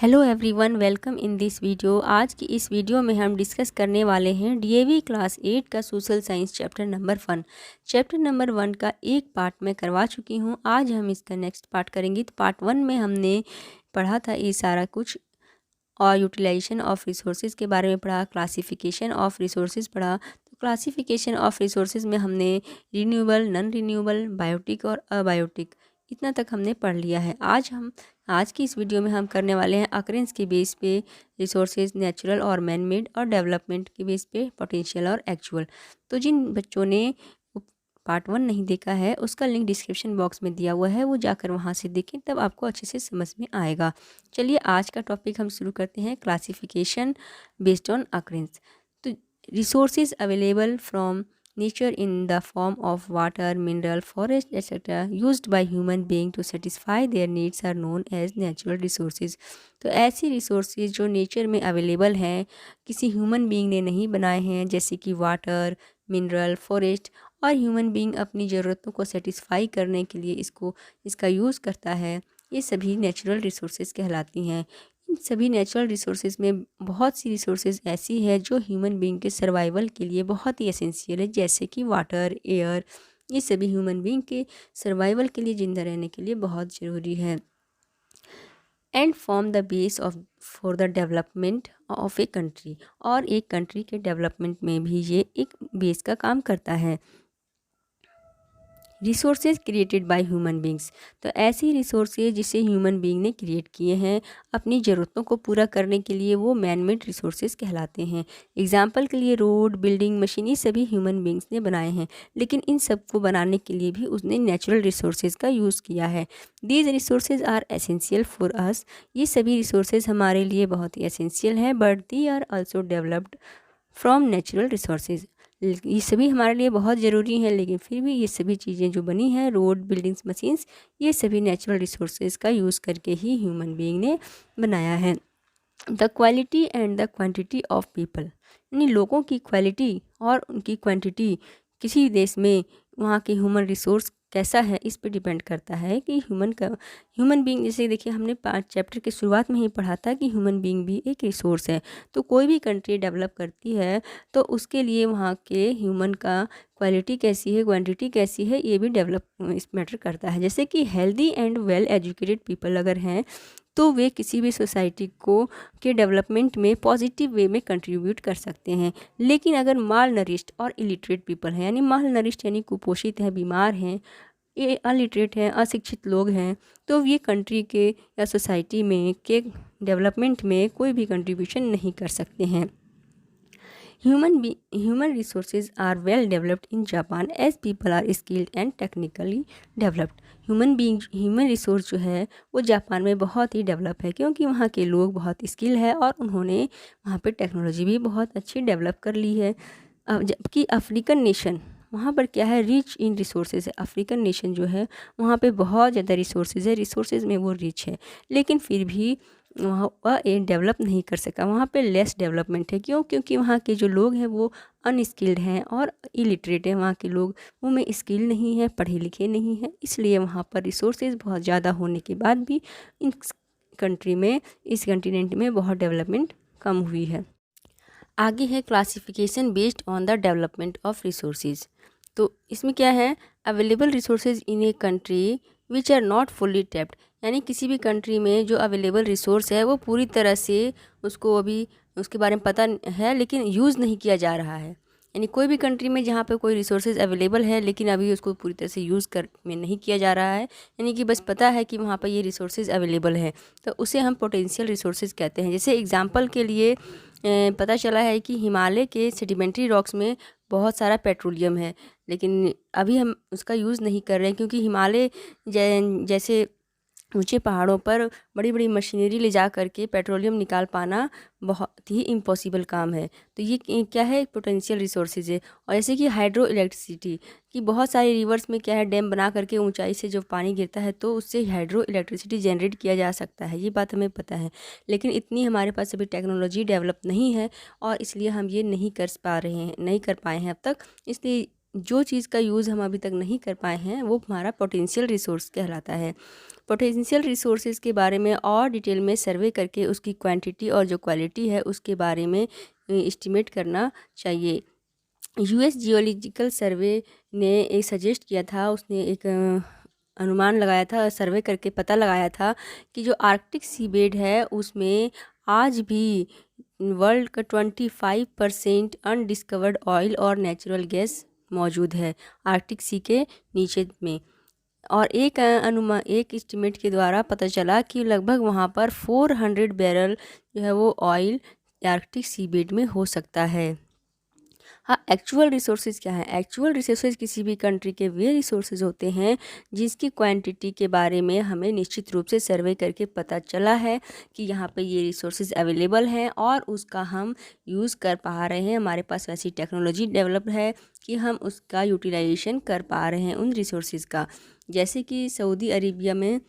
Hello everyone, welcome in this video. आज की इस वीडियो में हम डिस्कस करने वाले हैं डीएवी क्लास 8 का social science chapter number 1। Chapter number 1 का एक पार्ट मैं करवा चुकी हूं। आज हम इसका नेक्स्ट पार्ट करेंगे। तो पार्ट 1 में हमने पढ़ा था ये सारा कुछ, और यूटिलाइजेशन ऑफ रिसोर्सेज के बारे में पढ़ा, क्लासिफिकेशन ऑफ रिसोर्सेज पढ़ा। तो क्लासिफिकेशन ऑफ रिसोर्सेज में हमने रिन्यूएबल, नॉन रिन्यूएबल, बायोटिक और अबायोटिक, इतना तक हमने पढ़ लिया है। आज की इस वीडियो में हम करने वाले हैं अकरेंस के बेस पे रिसोर्सेज, नेचुरल और मैन मेड, और डेवलपमेंट के बेस पे पोटेंशियल और एक्चुअल। तो जिन बच्चों ने पार्ट 1 नहीं देखा है उसका लिंक डिस्क्रिप्शन बॉक्स में दिया हुआ है, वो जाकर वहाँ से देखें, तब आपको अच्छे से समझ में आएगा। चलिए आज का टॉपिक हम शुरू करते हैं, क्लासिफिकेशन बेस्ड ऑन अकरेंस। तो resources available from nature in the form of water, mineral, forest, etc. used by human being to satisfy their needs are known as natural resources। तो ऐसी रिसोर्सेज जो nature में available हैं, किसी human being ने नहीं बनाए हैं, जैसे कि वाटर, मिनरल, फॉरेस्ट, और ह्यूमन बीइंग अपनी ज़रूरतों को सेटिस्फाई करने के लिए इसका यूज़ करता है, ये सभी नेचुरल रिसोर्सेज कहलाती हैं। इन सभी नेचुरल रिसोर्सेज में बहुत सी रिसोर्सेज ऐसी है जो ह्यूमन बीइंग के सर्वाइवल के लिए बहुत ही एसेंशियल है, जैसे कि वाटर, एयर, ये सभी ह्यूमन बीइंग के सर्वाइवल के लिए, जिंदा रहने के लिए बहुत ज़रूरी है। And form the base of for the development of a country, और एक कंट्री के डेवलपमेंट में भी ये एक बेस का काम करता है। Resources created by human beings, तो ऐसी रिसोर्सेज जिसे ह्यूमन बींग ने क्रिएट किए हैं अपनी ज़रूरतों को पूरा करने के लिए, वो मैन मेड रिसोर्सेज कहलाते हैं। एग्जांपल के लिए रोड, बिल्डिंग, मशीन, ये सभी ह्यूमन बींग्स ने बनाए हैं, लेकिन इन सब को बनाने के लिए भी उसने नेचुरल रिसोर्सेज का यूज़ किया है। These resources are essential for us, ये सभी रिसोर्सेज हमारे लिए बहुत ही एसेंशियल हैं, but they are also developed from natural resources. ये सभी हमारे लिए बहुत ज़रूरी हैं, लेकिन फिर भी ये सभी चीज़ें जो बनी हैं, रोड, बिल्डिंग्स, मशीन्स, ये सभी नेचुरल रिसोर्सेज का यूज़ करके ही ह्यूमन बीइंग ने बनाया है। The quality and the quantity of people, यानी लोगों की क्वालिटी और उनकी क्वांटिटी, किसी देश में वहाँ के ह्यूमन रिसोर्स कैसा है इस पे डिपेंड करता है कि ह्यूमन बीइंग, जैसे देखिए हमने 5 चैप्टर के शुरुआत में ही पढ़ा था कि ह्यूमन बीइंग भी एक रिसोर्स है। तो कोई भी कंट्री डेवलप करती है तो उसके लिए वहाँ के ह्यूमन का क्वालिटी कैसी है, क्वांटिटी कैसी है, ये भी डेवलप इस मैटर करता है। जैसे कि healthy and well educated people अगर हैं तो वे किसी भी सोसाइटी को के डेवलपमेंट में पॉजिटिव वे में कंट्रीब्यूट कर सकते हैं। लेकिन अगर माल नरिश्ड और इलिटरेट पीपल हैं, यानी माल नरिश्ड यानी कुपोषित हैं, बीमार हैं, ये अलिटरेट हैं, अशिक्षित लोग हैं, तो ये कंट्री के या सोसाइटी में के डेवलपमेंट में कोई भी कंट्रीब्यूशन नहीं कर सकते हैं। Human resources are well developed in Japan as people are skilled and technically developed। Human resource जो है वो जापान में बहुत ही डेवलप है, क्योंकि वहाँ के लोग बहुत स्किल है और उन्होंने वहाँ पे टेक्नोलॉजी भी बहुत अच्छी डेवलप कर ली है। जबकि अफ्रीकन नेशन वहाँ पर क्या है, रिच इन रिसोर्सेज है। अफ्रीकन नेशन जो है वहाँ पे बहुत ज़्यादा रिसोर्सेज है, रिसोर्सेज में वो रिच है, लेकिन फिर भी वहाँ वह डेवलप नहीं कर सका। वहाँ पे लेस डेवलपमेंट है, क्योंकि वहाँ के जो लोग हैं वो अनस्किल्ड हैं और इलिटरेट हैं। वहाँ के लोग वो में स्किल नहीं है, पढ़े लिखे नहीं हैं, इसलिए वहाँ पर रिसोर्सेज बहुत ज़्यादा होने के बाद भी इस कंट्री में, इस कंटिनेंट में बहुत डेवलपमेंट कम हुई है। आगे है classification based on the development of resources. तो इसमें क्या है, available resources in a country which are not fully tapped, यानी किसी भी कंट्री में जो अवेलेबल रिसोर्स है वो पूरी तरह से उसको अभी उसके बारे में पता है लेकिन यूज़ नहीं किया जा रहा है। यानी कोई भी कंट्री में जहाँ पे कोई रिसोर्सेज अवेलेबल है लेकिन अभी उसको पूरी तरह से यूज़ कर में नहीं किया जा रहा है, यानी कि बस पता है कि वहाँ पर ये रिसोर्सेज अवेलेबल है, तो उसे हम पोटेंशियल रिसोर्सेज कहते हैं। जैसे एग्जांपल के लिए पता चला है कि हिमालय के सेडिमेंट्री रॉक्स में बहुत सारा पेट्रोलियम है, लेकिन अभी हम उसका यूज़ नहीं कर रहे हैं, क्योंकि हिमालय जैसे ऊंचे पहाड़ों पर बड़ी बड़ी मशीनरी ले जा करके पेट्रोलियम निकाल पाना बहुत ही इम्पॉसिबल काम है। तो ये क्या है, पोटेंशियल रिसोर्सेज है। और जैसे कि हाइड्रो इलेक्ट्रिसिटी की बहुत सारे रिवर्स में क्या है, डैम बना करके ऊंचाई से जो पानी गिरता है तो उससे हाइड्रो इलेक्ट्रिसिटी जनरेट किया जा सकता है, ये बात हमें पता है। लेकिन इतनी हमारे पास अभी टेक्नोलॉजी डेवलप नहीं है और इसलिए हम ये नहीं कर पाए हैं अब तक। इसलिए जो चीज़ का यूज़ हम अभी तक नहीं कर पाए हैं वो हमारा पोटेंशियल रिसोर्स कहलाता है। पोटेंशियल रिसोर्सेज के बारे में और डिटेल में सर्वे करके उसकी क्वांटिटी और जो क्वालिटी है उसके बारे में एस्टिमेट करना चाहिए। यूएस जियोलॉजिकल सर्वे ने एक सजेस्ट किया था, उसने एक अनुमान लगाया था, सर्वे करके पता लगाया था कि जो आर्कटिक सी बेड है उसमें आज भी वर्ल्ड का 25% अनडिस्कवर्ड ऑयल और नेचुरल गैस मौजूद है आर्कटिक सी के नीचे में। और एक एस्टिमेट के द्वारा पता चला कि लगभग वहाँ पर 400 बैरल जो है वो ऑयल आर्कटिक सी बेड में हो सकता है। हाँ, एक्चुअल रिसोर्सेज क्या है? एक्चुअल रिसोर्सेज किसी भी कंट्री के वे रिसोर्सेज होते हैं जिसकी क्वांटिटी के बारे में हमें निश्चित रूप से सर्वे करके पता चला है कि यहाँ पे ये रिसोर्सेज अवेलेबल हैं और उसका हम यूज़ कर पा रहे हैं। हमारे पास वैसी टेक्नोलॉजी डेवलप है कि हम उसका यूटिलाइजेशन कर पा रहे हैं उन रिसोर्सेज का। जैसे कि सऊदी अरेबिया में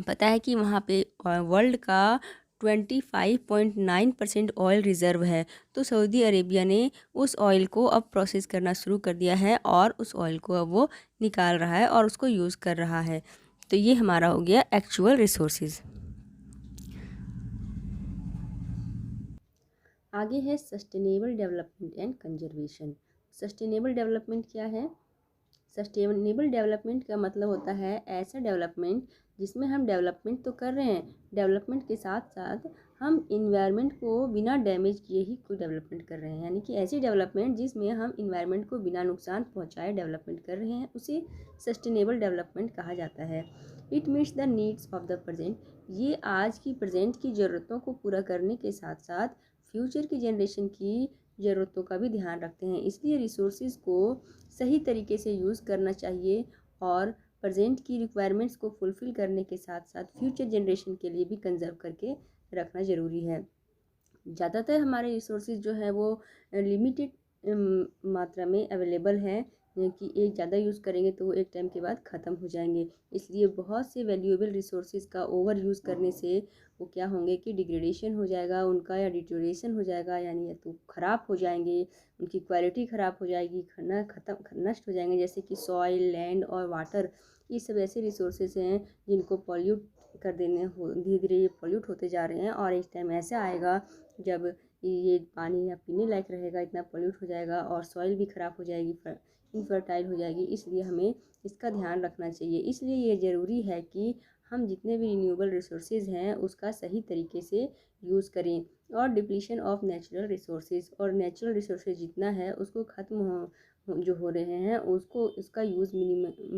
पता है कि वहाँ पे वर्ल्ड का 25.9% ऑयल रिज़र्व है। तो सऊदी अरेबिया ने उस ऑयल को अब प्रोसेस करना शुरू कर दिया है और उस ऑयल को अब वो निकाल रहा है और उसको यूज़ कर रहा है। तो ये हमारा हो गया एक्चुअल रिसोर्सेज। आगे है sustainable development and conservation. Sustainable development क्या है? सस्टेनेबल डेवलपमेंट का मतलब होता है ऐसा डेवलपमेंट जिसमें हम डेवलपमेंट तो कर रहे हैं, डेवलपमेंट के साथ साथ हम इन्वायरमेंट को बिना डैमेज किए ही कोई डेवलपमेंट कर रहे हैं। यानी कि ऐसी डेवलपमेंट जिसमें हम इन्वायरमेंट को बिना नुकसान पहुंचाए डेवलपमेंट कर रहे हैं, उसे सस्टेनेबल डेवलपमेंट कहा जाता है। It meets the needs of the present. ये आज की प्रेजेंट की ज़रूरतों को पूरा करने के साथ साथ फ्यूचर की जनरेशन की ज़रूरतों का भी ध्यान रखते हैं। इसलिए रिसोर्सेज को सही तरीके से यूज़ करना चाहिए और प्रेजेंट की रिक्वायरमेंट्स को फुलफ़िल करने के साथ साथ फ्यूचर जनरेशन के लिए भी कंजर्व करके रखना ज़रूरी है। ज़्यादातर हमारे रिसोर्सेज जो है वो लिमिटेड मात्रा में अवेलेबल है कि एक ज़्यादा यूज़ करेंगे तो वो एक टाइम के बाद ख़त्म हो जाएंगे। इसलिए बहुत से वैल्यूएबल रिसोर्सेज का ओवर यूज़ करने से वो क्या होंगे कि डिग्रेडेशन हो जाएगा उनका या डिटोरेशन हो जाएगा, यानी या तो ख़राब हो जाएंगे, उनकी क्वालिटी ख़राब हो जाएगी, नष्ट हो जाएंगे। जैसे कि सॉइल, लैंड और वाटर, ये सब ऐसे रिसोर्सेज हैं जिनको पॉल्यूट कर देने हो धीरे धीरे ये पॉल्यूट होते जा रहे हैं और एक टाइम ऐसा आएगा जब ये पानी ना पीने लायक रहेगा, इतना पॉल्यूट हो जाएगा और सॉइल भी ख़राब हो जाएगी, इनफर्टाइल हो जाएगी। इसलिए हमें इसका ध्यान रखना चाहिए। इसलिए ये ज़रूरी है कि हम जितने भी रिन्यूएबल रिसोर्सेज हैं उसका सही तरीके से यूज़ करें। और डिप्लीशन ऑफ नेचुरल रिसोर्सेज, और नेचुरल रिसोर्सेज जितना है उसको जो हो रहे हैं उसको उसका यूज़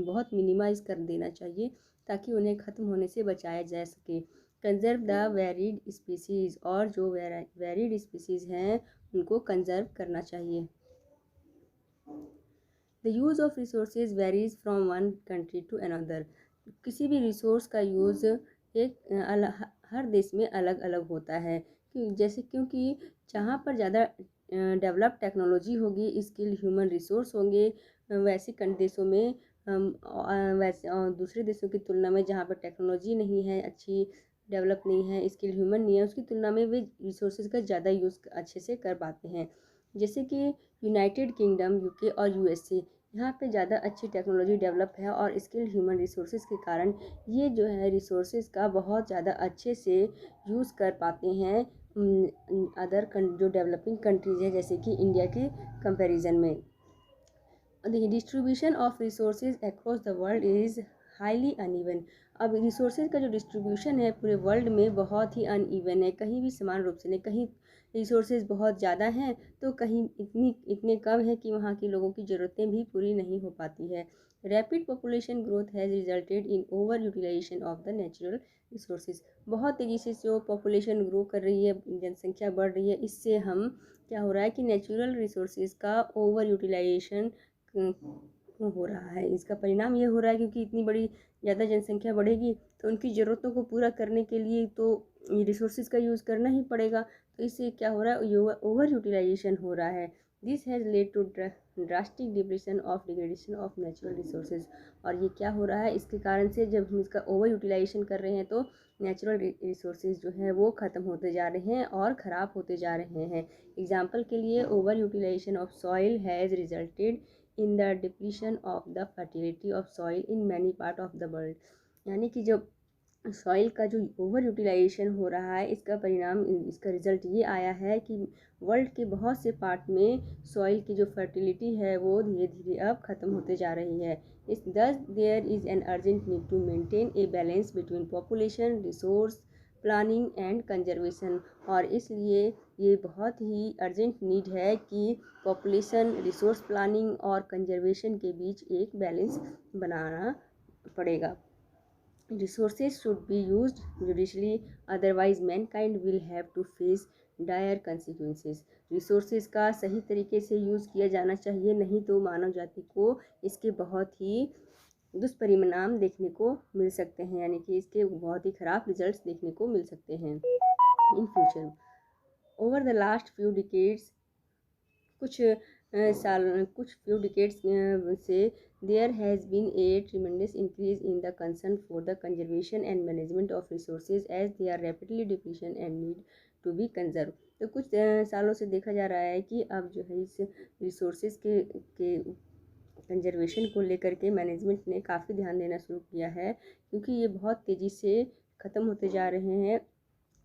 बहुत मिनिमाइज़ कर देना चाहिए ताकि उन्हें ख़त्म होने से बचाया जा सके। कंजर्व द वेरिड स्पीसीज़, और जो वेरिड स्पीसीज़ हैं उनको कंजर्व करना चाहिए। The use of resources varies from one country to another. किसी भी रिसोर्स का यूज़ हर देश में अलग अलग होता है। क्योंकि जहाँ पर ज़्यादा डेवलप टेक्नोलॉजी होगी, स्किल्ड ह्यूमन रिसोर्स होंगे, वैसे देशों में दूसरे देशों की तुलना में जहाँ पर टेक्नोलॉजी नहीं है, अच्छी डेवलप नहीं है, स्किल्ड ह्यूमन नहीं है, उसकी तुलना में वे रिसोर्सेज का ज़्यादा यूज़ अच्छे से कर पाते हैं। जैसे कि यूनाइटेड किंगडम, यूके और यूएसए, यहाँ पे ज़्यादा अच्छी टेक्नोलॉजी डेवलप है और स्किल्ड ह्यूमन रिसोर्सेज के कारण ये जो है रिसोर्सेज का बहुत ज़्यादा अच्छे से यूज़ कर पाते हैं जो डेवलपिंग कंट्रीज़ है जैसे कि इंडिया के कंपैरिजन में। The distribution of resources across the world is highly uneven. अब रिसोर्सेज का जो डिस्ट्रीब्यूशन है पूरे वर्ल्ड में बहुत ही अनइवन है, कहीं भी समान रूप से नहीं, कहीं रिसोर्सेज बहुत ज़्यादा हैं तो कहीं इतने कम है कि वहाँ के लोगों की ज़रूरतें भी पूरी नहीं हो पाती है। Rapid population growth has resulted in over utilization of the natural resources. बहुत तेज़ी से जो पॉपुलेशन ग्रो कर रही है, जनसंख्या बढ़ रही है, इससे हम क्या हो रहा है कि नेचुरल रिसोर्सेज का ओवर यूटिलाइजेशन हो रहा है। इसका परिणाम ये हो रहा है क्योंकि इतनी बड़ी ज़्यादा जनसंख्या बढ़ेगी तो उनकी ज़रूरतों को पूरा करने के लिए तो रिसोर्सेज का यूज़ करना ही पड़ेगा। तो इससे क्या हो रहा है, ओवर यूटिलाइजेशन हो रहा है। This has led to drastic depression of degradation of natural resources. और ये क्या हो रहा है, इसके कारण से जब हम इसका ओवर यूटिलाइजेशन कर रहे हैं तो नेचुरल रिसोर्सेज जो है वो ख़त्म होते जा रहे हैं और ख़राब होते जा रहे हैं। एग्जाम्पल के लिए over utilization of soil has resulted in the depletion of the fertility of soil in many part of the world. यानी कि जो सॉइल का जो ओवर यूटिलाइजेशन हो रहा है, इसका परिणाम, इसका रिज़ल्ट ये आया है कि वर्ल्ड के बहुत से पार्ट में सॉइल की जो फर्टिलिटी है वो धीरे धीरे अब ख़त्म होते जा रही है। इस thus there is an urgent need to maintain a balance between population, resource planning and conservation. और इसलिए ये बहुत ही अर्जेंट नीड है कि पॉपुलेशन, रिसोर्स प्लानिंग और कंजर्वेशन के बीच एक बैलेंस बनाना पड़ेगा। Resources should be used judiciously, otherwise mankind will have to face dire consequences। Resources का सही तरीके से यूज़ किया जाना चाहिए, नहीं तो मानव जाति को इसके बहुत ही दुष्परिणाम देखने को मिल सकते हैं, यानी कि इसके बहुत ही ख़राब रिजल्ट्स देखने को मिल सकते हैं in future. Over the last few decades, कुछ फ्यू डिकेड्स से there has been a tremendous increase in the concern for the conservation and management of resources as they are rapidly depletion and need to be conserve. तो कुछ सालों से देखा जा रहा है कि अब जो है इस रिसोर्सेज के कंजर्वेशन को लेकर के मैनेजमेंट ने काफ़ी ध्यान देना शुरू किया है, क्योंकि ये बहुत तेज़ी से ख़त्म होते जा रहे हैं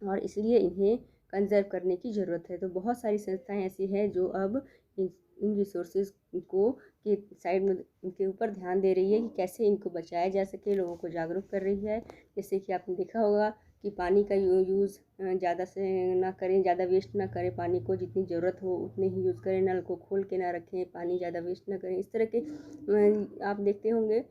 और इसलिए इन्हें कंजर्व करने की ज़रूरत है। तो बहुत सारी संस्थाएं ऐसी हैं जो अब इन रिसोर्सेज को के साइड में, इनके ऊपर ध्यान दे रही है कि कैसे इनको बचाया जा सके, लोगों को जागरूक कर रही है। जैसे कि आपने देखा होगा कि पानी का यूज़ ज़्यादा से ना करें, ज़्यादा वेस्ट ना करें, पानी को जितनी ज़रूरत हो उतने ही यूज़ करें, नल को खोल के ना रखें, पानी ज़्यादा वेस्ट ना करें। इस तरह के आप देखते होंगे।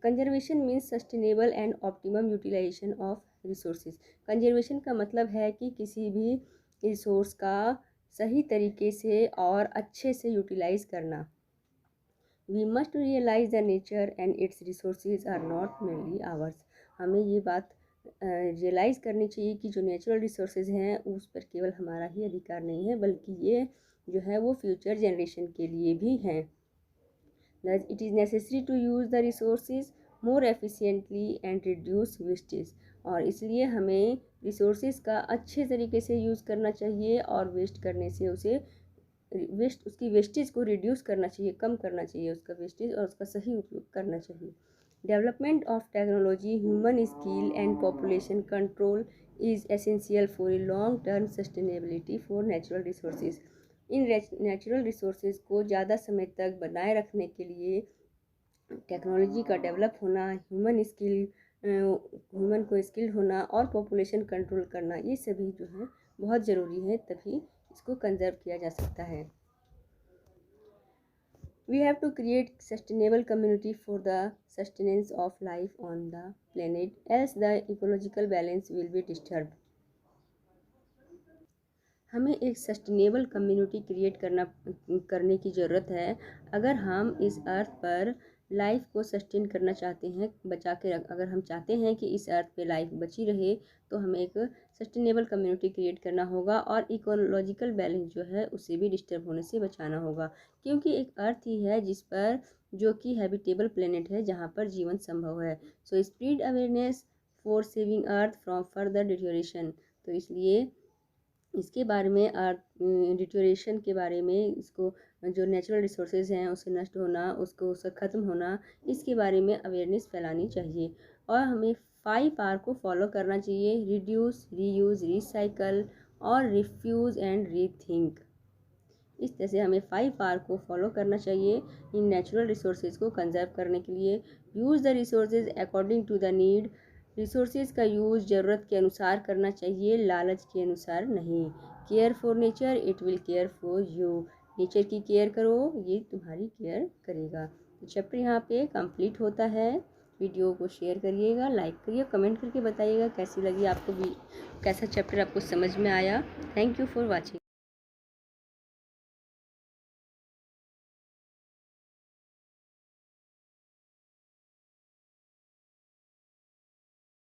Conservation means sustainable and optimum utilization of resources. Conservation का मतलब है कि किसी भी रिसोर्स का सही तरीके से और अच्छे से यूटिलाइज करना। We must realize the nature and its resources are not mainly ours. हमें ये बात रियलाइज़ करनी चाहिए कि जो नेचुरल रिसोर्सेज हैं उस पर केवल हमारा ही अधिकार नहीं है, बल्कि ये जो है वो फ्यूचर जनरेशन के लिए भी हैं। Thus, it is necessary to use the resources more efficiently and reduce wastage। और इसलिए हमें रिसोर्सेज का अच्छे तरीके से यूज़ करना चाहिए और वेस्ट करने से उसकी वेस्टेज को रिड्यूस करना चाहिए, कम करना चाहिए उसका वेस्टेज, और उसका सही उपयोग करना चाहिए। Development of technology, human skill and population control is essential for a long term sustainability for natural resources. In natural resources को ज़्यादा समय तक बनाए रखने के लिए टेक्नोलॉजी का डेवलप होना, ह्यूमन को स्किल्ड होना और पॉपुलेशन कंट्रोल करना, ये सभी जो है बहुत ज़रूरी है, तभी इसको कंजर्व किया जा सकता है। We have to create sustainable community for the sustenance of life on the planet, else the ecological balance will be disturbed। हमें एक सस्टेनेबल कम्युनिटी क्रिएट करने की ज़रूरत है। अगर हम इस अर्थ पर लाइफ को सस्टेन करना चाहते हैं, अगर हम चाहते हैं कि इस अर्थ पे लाइफ बची रहे, तो हमें एक सस्टेनेबल कम्युनिटी क्रिएट करना होगा और इकोलॉजिकल बैलेंस जो है उसे भी डिस्टर्ब होने से बचाना होगा, क्योंकि एक अर्थ ही है जिस पर, जो कि हैबिटेबल प्लेनेट है, जहाँ पर जीवन संभव है। So spread awareness for saving earth from further deterioration. तो इसलिए इसके बारे में, डिटोरेशन के बारे में, इसको जो नेचुरल रिसोर्सेज हैं उसे नष्ट होना, उसका ख़त्म होना, इसके बारे में अवेयरनेस फैलानी चाहिए। और हमें 5R को फॉलो करना चाहिए: रिड्यूस, रीयूज़, रिसाइकल और रिफ्यूज़ एंड रीथिंक। इस तरह से हमें 5R को फॉलो करना चाहिए इन नेचुरल रिसोर्सेज को कंजर्व करने के लिए। Use the resources according to the need. Resources का यूज़ ज़रूरत के अनुसार करना चाहिए, लालच के अनुसार नहीं। Care for nature, it will care for you. Nature की केयर करो, ये तुम्हारी केयर करेगा। तो चैप्टर यहाँ पे कंप्लीट होता है। वीडियो को शेयर करिएगा, लाइक करिए, कमेंट करके बताइएगा कैसी लगी आपको, कैसा चैप्टर आपको समझ में आया। Thank you for watching.